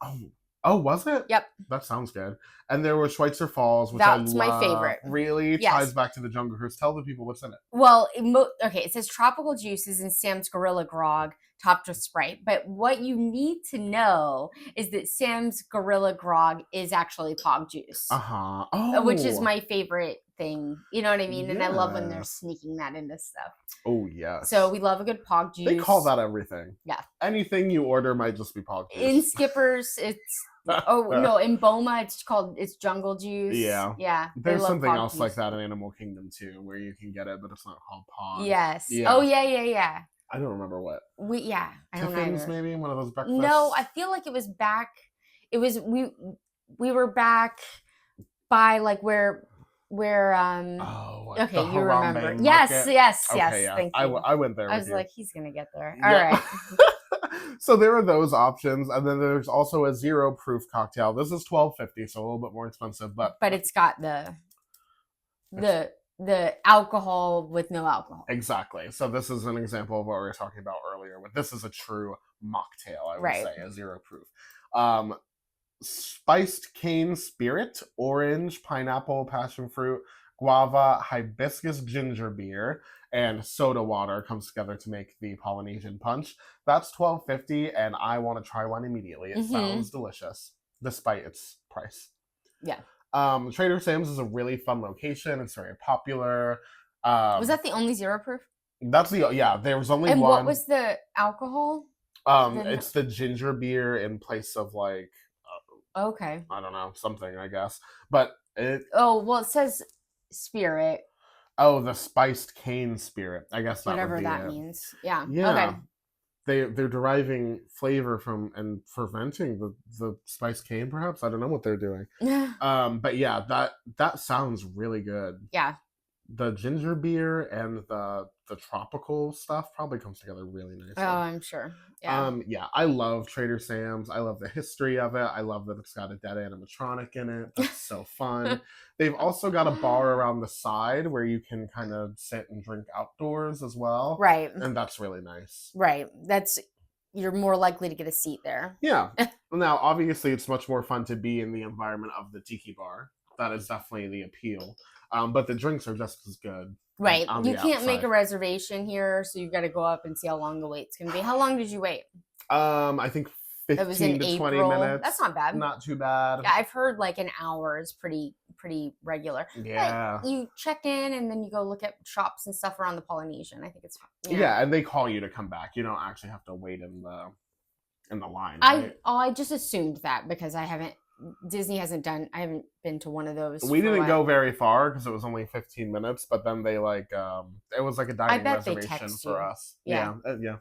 Oh, was it? Yep. That sounds good. And there were Schweitzer Falls, which that's my favorite. Really? Yes. Ties back to the Jungle Cruise. Tell the people what's in it. Well, it says tropical juices and Sam's Gorilla Grog topped with Sprite. But what you need to know is that Sam's Gorilla Grog is actually pog juice. Which is my favorite thing. You know what I mean? Yes. And I love when they're sneaking that into stuff. Oh, yes. So we love a good pog juice. They call that everything. Yeah. Anything you order might just be pog juice. In Skipper's, it's... no, in Boma, it's jungle juice. Yeah. There's something else like that in Animal Kingdom, too, where you can get it, but it's not called pog. Yes. Yeah. Oh, yeah. I don't remember what. I don't Tiffin's, maybe? One of those breakfasts? No, I feel like it was back... we were back by, like, where okay, you remember. Yes. Okay, yeah. Thank you. I went there. I was like, he's gonna get there. All right. So there are those options, and then there's also a 0 proof cocktail. This is $12.50, so a little bit more expensive, but it's got the alcohol with no alcohol. Exactly. So this is an example of what we were talking about earlier. This is a true mocktail, I would say, a 0 proof. Spiced cane spirit, orange, pineapple, passion fruit, guava, hibiscus ginger beer, and soda water comes together to make the Polynesian punch. That's $12.50, and I want to try one immediately. It sounds delicious, despite its price. Yeah. Trader Sam's is a really fun location. It's very popular. Was that the only 0 proof? That's there was only one. And what was the alcohol? It's the ginger beer in place of like... okay. I don't know, something, I guess. But it... Oh, well, it says spirit. Oh, the spiced cane spirit. I guess that whatever would be that it. means. Yeah. Okay. They're deriving flavor from and fermenting the spiced cane, perhaps. I don't know what they're doing. But yeah, that sounds really good. Yeah. the ginger beer and the tropical stuff probably comes together really Oh, nicely. I'm sure. Yeah. Yeah, I love Trader Sam's. I love the history of it. I love that it's got a dead animatronic in it. That's so fun. They've also got a bar around the side where you can kind of sit and drink outdoors as well. Right. And that's really nice. Right. You're more likely to get a seat there. Yeah. Now, obviously, it's much more fun to be in the environment of the tiki bar. That is definitely the appeal. But the drinks are just as good. Right. On You the can't outside. make a reservation here, so you've got to go up and see how long the wait's going to be. How long did you wait? I think 15 to 20 minutes. That's not bad. Not too bad. Yeah, I've heard like an hour is pretty regular. Yeah. But you check in and then you go look at shops and stuff around the Polynesian. I think it's fun. Yeah, and they call you to come back. You don't actually have to wait in the line. Right? I just assumed that because I haven't been to one of those. We didn't go very far because it was only 15 minutes, but then they it was like a dining reservation for us. Yeah. Yeah.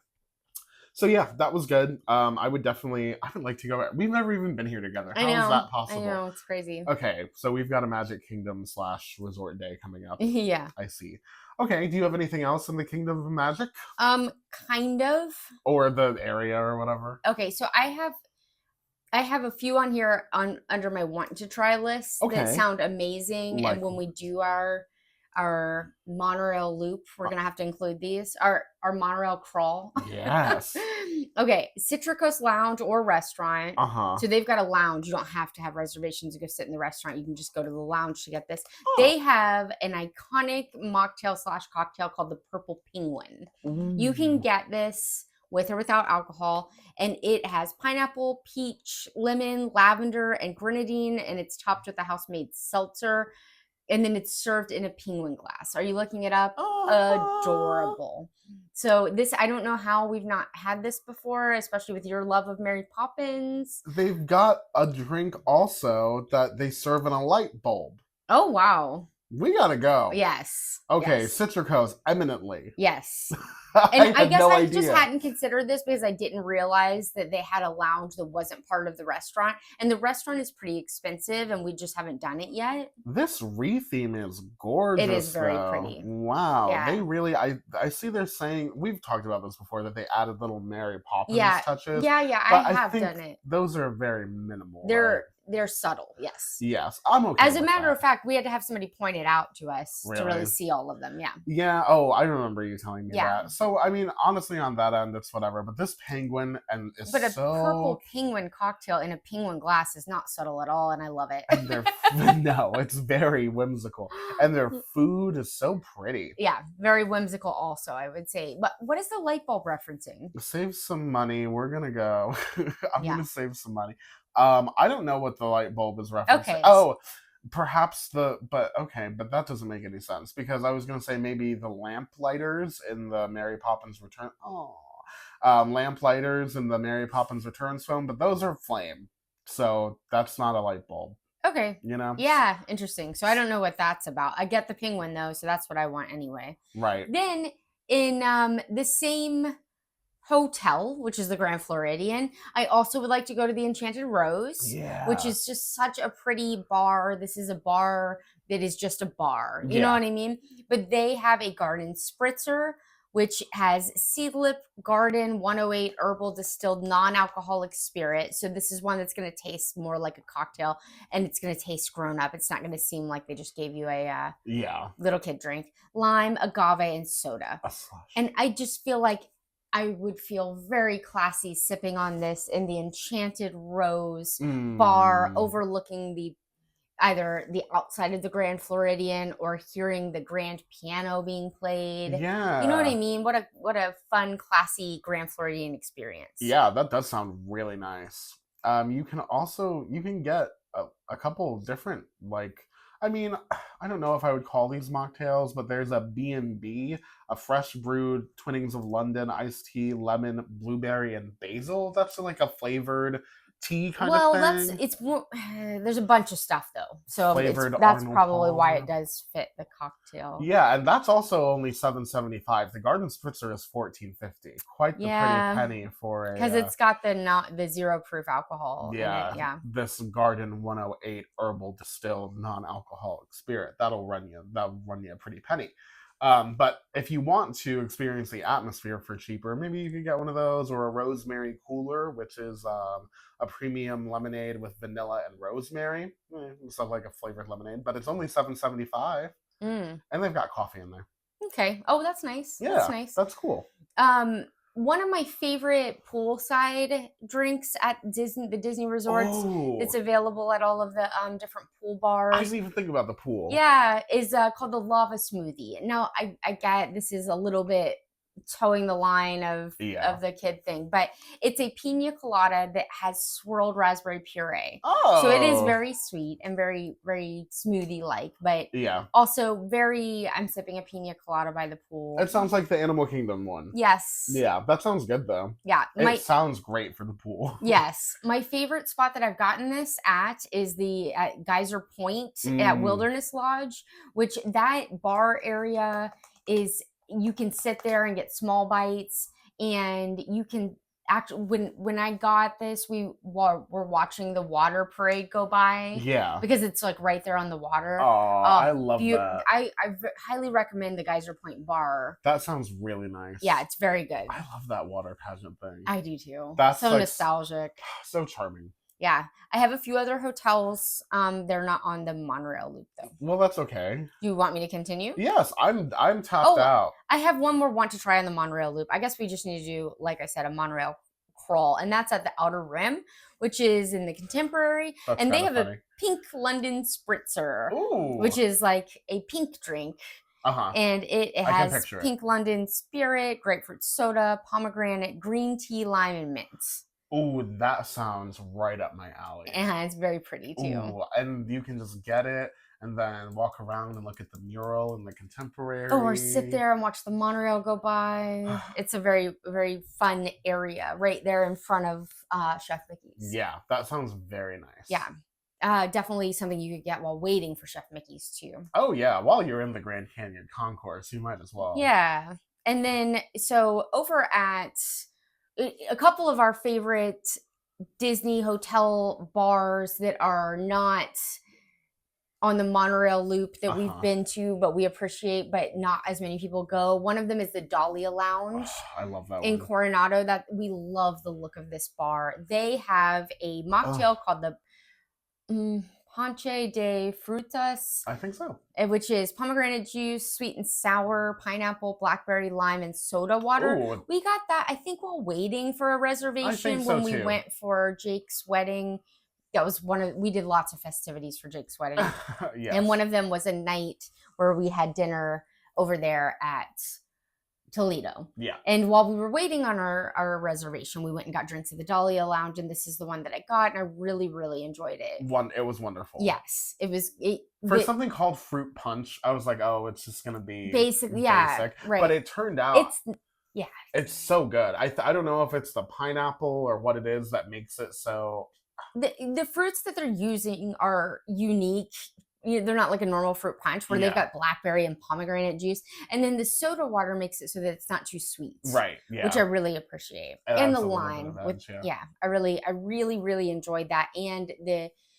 So yeah, that was good. I would like to go. We've never even been here together. How is that possible? I know, it's crazy. Okay, so we've got a Magic Kingdom / Resort Day coming up. Yeah. I see. Okay, do you have anything else in the Kingdom of Magic? Kind of. Or the area or whatever. Okay, so I have a few on here under my want to try list that sound amazing, and when we do our monorail loop, we're gonna have to include these. Our monorail crawl. Yes. Okay, Citricos Lounge or restaurant. Uh-huh. So they've got a lounge. You don't have to have reservations to go sit in the restaurant. You can just go to the lounge to get this. Oh. They have an iconic mocktail / cocktail called the Purple Penguin. You can get this with or without alcohol, and it has pineapple, peach, lemon, lavender, and grenadine, and it's topped with a house-made seltzer. And then it's served in a penguin glass. Are you looking it up? Adorable. So this, I don't know how we've not had this before, especially with your love of Mary Poppins. They've got a drink also that they serve in a light bulb. Oh, wow. We gotta go. Yes. Okay, yes. Citricos, eminently. Yes. And I guess I just hadn't considered this because I didn't realize that they had a lounge that wasn't part of the restaurant. And the restaurant is pretty expensive, and we just haven't done it yet. This re-theme is gorgeous. It is very pretty. Wow. Yeah. They really, I see they're saying, we've talked about this before, that they added little Mary Poppins touches. Yeah, I have done it. Those are very minimal. They're subtle, yes. Yes, I'm okay. As a matter of fact, we had to have somebody point it out to us to really see all of them. Yeah. Yeah. Oh, I remember you telling me that. So, I mean, honestly, on that end, it's whatever. But this penguin but a purple penguin cocktail in a penguin glass is not subtle at all, and I love it. And no, it's very whimsical, and their food is so pretty. Yeah, very whimsical. Also, I would say. But what is the light bulb referencing? Save some money. We're gonna go. I'm gonna save some money. I don't know what the light bulb is referencing. Okay. Oh, perhaps but that doesn't make any sense because I was going to say maybe the lamp lighters in the Mary Poppins Return. Lamp lighters in the Mary Poppins Returns film, but those are flame, so that's not a light bulb. Okay. You know? Yeah, interesting. So I don't know what that's about. I get the penguin though, so that's what I want anyway. Right. Then in the same hotel, which is the Grand Floridian, I also would like to go to the Enchanted Rose, which is just such a pretty bar. This is a bar that is just a bar. You know what I mean? But they have a garden spritzer, which has Seedlip Garden 108 herbal distilled non-alcoholic spirit. So this is one that's going to taste more like a cocktail, and it's going to taste grown up. It's not going to seem like they just gave you a little kid drink. Lime, agave, and soda. And I just feel like I would feel very classy sipping on this in the Enchanted Rose bar overlooking either the outside of the Grand Floridian or hearing the grand piano being played. Yeah. You know what I mean? What a fun, classy Grand Floridian experience. Yeah, that does sound really nice. You can get a couple different, I mean, I don't know if I would call these mocktails, but there's a B&B, a fresh brewed Twinnings of London iced tea, lemon, blueberry, and basil. That's like a flavored tea kind of thing. It's more, there's a bunch of stuff though, so Flavored that's Arnold probably why Palmer. it does fit the cocktail. Yeah, and that's also only $7.75. The Garden Spritzer is $14.50. Quite the pretty penny for a because it's got the 0 proof alcohol in it. Yeah, this Garden 108 herbal distilled non-alcoholic spirit that'll run you a pretty penny. But if you want to experience the atmosphere for cheaper, maybe you could get one of those, or a rosemary cooler, which is a premium lemonade with vanilla and rosemary. Stuff like a flavored lemonade, but it's only $7.75. And they've got coffee in there. Okay. Oh, that's nice. Yeah, that's nice. That's cool. One of my favorite poolside drinks at the Disney resorts that's available at all of the different pool bars. I didn't even think about the pool. Yeah, is called the lava smoothie. Now, I get this is a little bit towing the line of the kid thing, but it's a pina colada that has swirled raspberry puree. So it is very sweet and very, very smoothie like, but also I'm sipping a pina colada by the pool. It sounds like the Animal Kingdom one. Yes. Yeah, that sounds good though. Yeah. It sounds great for the pool. Yes. My favorite spot that I've gotten this at is at Geyser Point at Wilderness Lodge, which that bar area is, you can sit there and get small bites, and you can actually, when I got this, we were watching the water parade go by. Yeah. Because it's like right there on the water. Oh, I love that. I highly recommend the Geyser Point bar. That sounds really nice. Yeah, it's very good. I love that water pageant thing. I do too. That's so nostalgic. So charming. Yeah. I have a few other hotels. They're not on the monorail loop though. Well, that's okay. Do you want me to continue? Yes, I'm tapped out. I have one more want to try on the monorail loop. I guess we just need to do, like I said, a monorail crawl, and that's at the Outer Rim, which is in the Contemporary. And they have a pink London Spritzer, which is like a pink drink. And it has pink London Spirit, grapefruit soda, pomegranate, green tea, lime, and mint. Oh, that sounds right up my alley. And it's very pretty too. Ooh, and you can just get it and then walk around and look at the mural in the Contemporary. Oh, or sit there and watch the monorail go by. It's a very, very fun area right there in front of Chef Mickey's. Yeah, that sounds very nice. Yeah. Definitely something you could get while waiting for Chef Mickey's too. Oh yeah, while you're in the Grand Canyon Concourse, you might as well. Yeah. And then, so over at a couple of our favorite Disney hotel bars that are not on the monorail loop that we've been to, but we appreciate, but not as many people go. One of them is the Dahlia Lounge. I love that in Coronado. That we love the look of this bar. They have a mocktail called the Ponche de Frutas. I think so. Which is pomegranate juice, sweet and sour, pineapple, blackberry, lime, and soda water. Ooh. We got that, I think, while waiting for a reservation when we went for Jake's wedding. That was we did lots of festivities for Jake's wedding. Yes. And one of them was a night where we had dinner over there at Toledo. Yeah. And while we were waiting on our reservation, we went and got drinks at the Dahlia Lounge, and this is the one that I got, and I really, really enjoyed it. It was wonderful. Yes. It was something called fruit punch, I was like, oh, it's just gonna be basic. Yeah. Right. But it turned out it's so good. I don't know if it's the pineapple or what it is that makes it so. The fruits that they're using are unique. They're not like a normal fruit punch where they've got blackberry and pomegranate juice, and then the soda water makes it so that it's not too sweet, right? Yeah, which I really appreciate. And the lime, I really enjoyed that. And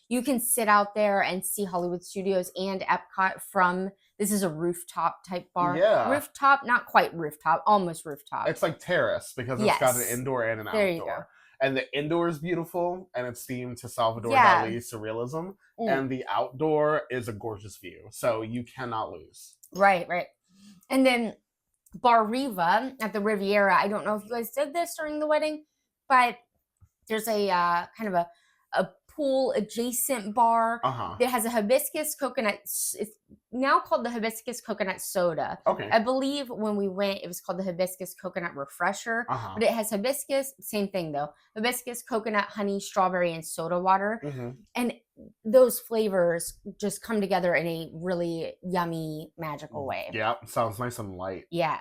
you can sit out there and see Hollywood Studios and Epcot from. This is a rooftop type bar. Yeah, rooftop, not quite rooftop, almost rooftop. It's like terrace because it's got an indoor and an outdoor. There you go. And the indoor is beautiful, and it's themed to Salvador Dali surrealism. And the outdoor is a gorgeous view, so you cannot lose. Right. And then Bar Riva at the Riviera. I don't know if you guys did this during the wedding, but there's a kind of a pool adjacent bar that has a hibiscus coconut. It's now called the hibiscus coconut soda. Okay. I believe when we went, it was called the hibiscus coconut refresher. But it has hibiscus, same thing though. Hibiscus, coconut, honey, strawberry, and soda water. And those flavors just come together in a really yummy, magical way. Yeah, sounds nice and light. Yeah.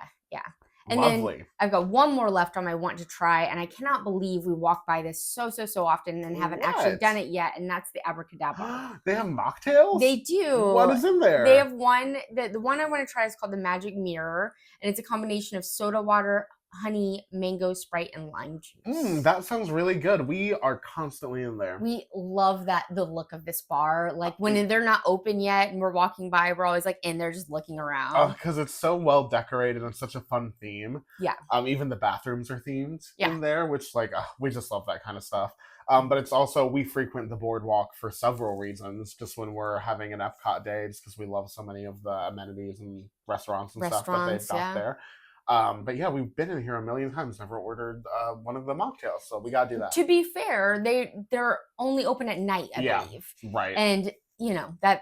And Lovely. then I've got one more left on my want to try, and I cannot believe we walk by this so often and haven't actually done it yet, and that's the abracadabra. They have mocktails? They do. What is in there? They have one, the one I want to try is called the Magic Mirror, and it's a combination of soda water, honey, mango, Sprite, and lime juice. That sounds really good. We are constantly in there. We love the look of this bar. Like when they're not open yet and we're walking by, we're always like in there just looking around. Because it's so well decorated and such a fun theme. Yeah. Even the bathrooms are themed in there, which like we just love that kind of stuff. But it's also, we frequent the boardwalk for several reasons. Just when we're having an Epcot day, just because we love so many of the amenities and restaurants and stuff that they've got there. But yeah, we've been in here a million times, never ordered one of the mocktails, so we gotta do that. To be fair, they're only open at night, I believe. Right. And that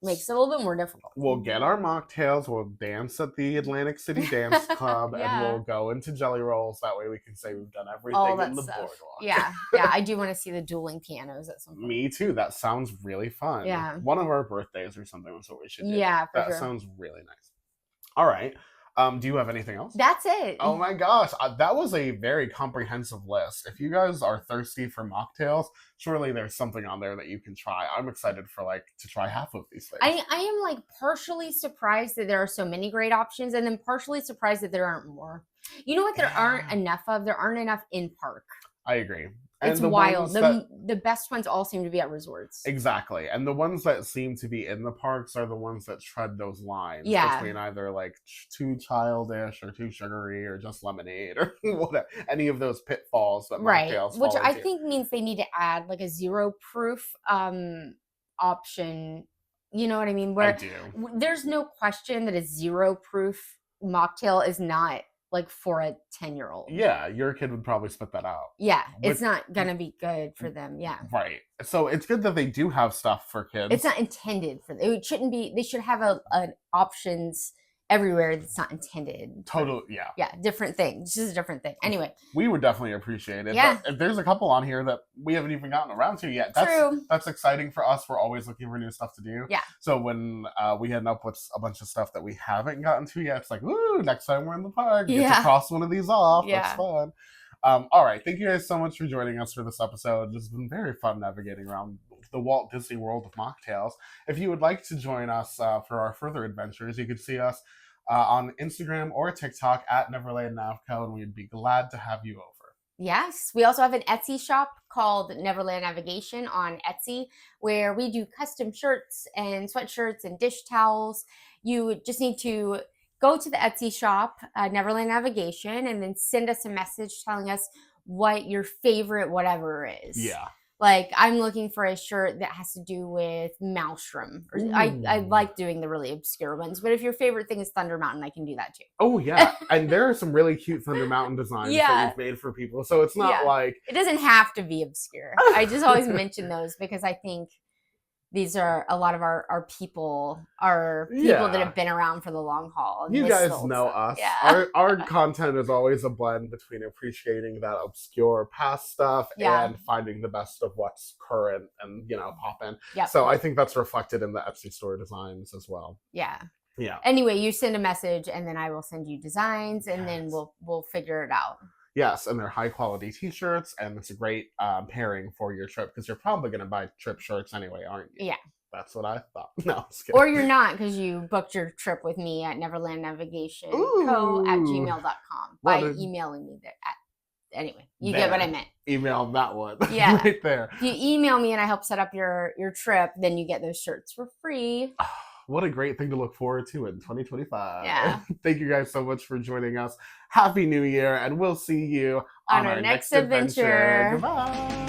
makes it a little bit more difficult. We'll get our mocktails, we'll dance at the Atlantic City Dance Club, and we'll go into Jelly Rolls. That way we can say we've done everything in the boardwalk. Yeah, I do want to see the dueling pianos at some point. Me too. That sounds really fun. Yeah. One of our birthdays or something, that's what we should do. Yeah, for sure. That sounds really nice. All right. Do you have anything else? That's it. Oh my gosh. That was a very comprehensive list. If you guys are thirsty for mocktails, surely there's something on there that you can try. I'm excited for to try half of these things. I am partially surprised that there are so many great options, and then partially surprised that there aren't more. You know what there aren't enough of? There aren't enough in park. I agree. It's wild. The best ones all seem to be at resorts. Exactly. And the ones that seem to be in the parks are the ones that tread those lines between either too childish or too sugary or just lemonade or whatever. Any of those pitfalls that mocktails fall which I into. think means they need to add a zero proof option. You know what I mean? Where I do. There's no question that a zero proof mocktail is not for a 10-year-old. Yeah, your kid would probably spit that out. Yeah, it's not gonna be good for them. Yeah, right. So it's good that they do have stuff for kids. It's not intended for them. It shouldn't be. They should have an options everywhere that's not intended. Totally. Yeah, different thing. This is a different thing. Anyway, we would definitely appreciate it. Yeah. But there's a couple on here that we haven't even gotten around to yet. True. That's exciting for us. We're always looking for new stuff to do. Yeah. So when we end up with a bunch of stuff that we haven't gotten to yet, it's like, woo, next time we're in the park, get to cross one of these off. Yeah. That's fun. All right. Thank you guys so much for joining us for this episode. It's been very fun navigating around the Walt Disney World of Mocktails. If you would like to join us for our further adventures, you can see us on Instagram or TikTok at Neverland Navco, and we'd be glad to have you over. Yes. We also have an Etsy shop called Neverland Navigation on Etsy, where we do custom shirts and sweatshirts and dish towels. You just need to go to the Etsy shop, Neverland Navigation, and then send us a message telling us what your favorite whatever is. Yeah. I'm looking for a shirt that has to do with Maelstrom. I like doing the really obscure ones, but if your favorite thing is Thunder Mountain, I can do that too. Oh, yeah. And there are some really cute Thunder Mountain designs that we've made for people. So it's not it doesn't have to be obscure. I just always mention those because I think these are a lot of our people that have been around for the long haul. You guys know us. Yeah. Our content is always a blend between appreciating that obscure past stuff and finding the best of what's current and, poppin'. Yep. So I think that's reflected in the Etsy store designs as well. Yeah. Yeah. Anyway, you send a message and then I will send you designs and then we'll figure it out. Yes, and they're high quality t-shirts, and it's a great pairing for your trip because you're probably going to buy trip shirts anyway, aren't you? Yeah. That's what I thought. No, just kidding. Or you're not because you booked your trip with me at Neverland Navigation co@gmail.com by emailing me anyway, you get what I meant. Email that one. Yeah. Right there. If you email me and I help set up your trip, then you get those shirts for free. What a great thing to look forward to in 2025. Yeah. Thank you guys so much for joining us. Happy New Year, and we'll see you on our next adventure. Goodbye.